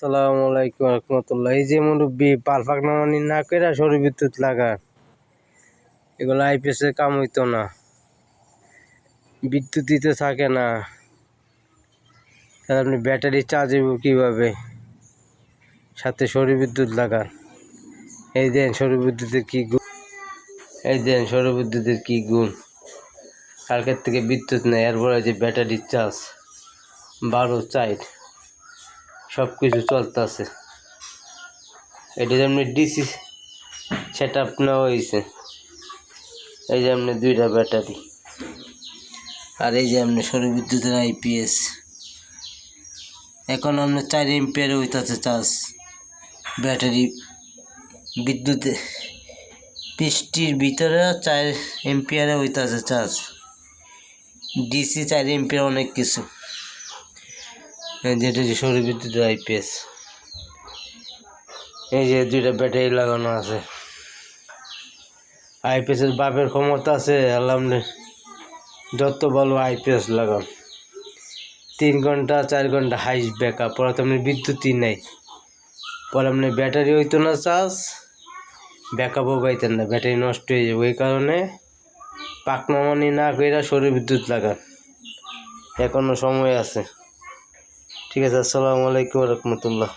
আসসালামু আলাইকুম রহমতুল্লাহ। এই যে মুরব্বী পালপাক নামানি না করে সৌর বিদ্যুৎ লাগা, এগুলো আইপিএসের কাম হইতো না, বিদ্যুৎ দিতে থাকে না। তাহলে আপনি ব্যাটারি চার্জ হইব কীভাবে? সাথে সৌর বিদ্যুৎ লাগান। এই দেন সৌর বিদ্যুতের কী গুণ, এই দেন সৌর বিদ্যুতের কী গুণ। কালকের থেকে বিদ্যুৎ নেই, এরপরে যে ব্যাটারি চার্জ 12 সব কিছু চলতেছে। এটা যেমনি ডিসি সেট আপ নেওয়া হয়েছে। এই যে এমনি 2টা ব্যাটারি, আর এই যে এমনি সৌর বিদ্যুতের আইপিএস। এখন আমরা 4 এম্পিয়ারে হইতেছে চার্জ। ব্যাটারি বিদ্যুতে বৃষ্টির ভিতরে 4 এম্পিয়ারে হইতেছে চার্জ। ডিসি 4 এম্পিয়ার অনেক কিছু। যেটা যে সৌর বিদ্যুতের আইপিএস। এই যে 2টা ব্যাটারি লাগানো আছে। আইপিএসের বাপের ক্ষমতা আছে আল্লাহ, যত ভালো আইপিএস লাগান। 3 ঘন্টা 4 ঘন্টা হাই ব্যাকআপ, পরে তো আপনার বিদ্যুৎই নেই। পরে আপনার ব্যাটারি হইতো না চার্জ, ব্যাকআপও পাইতেন না, ব্যাটারি নষ্ট হয়ে যাবে। ওই কারণে পাকনামানি না কইরা সৌর বিদ্যুৎ লাগান, এখনো সময় আছে। ঠিক আছে, আসসালামু আলাইকুম রহমতুল্লাহ।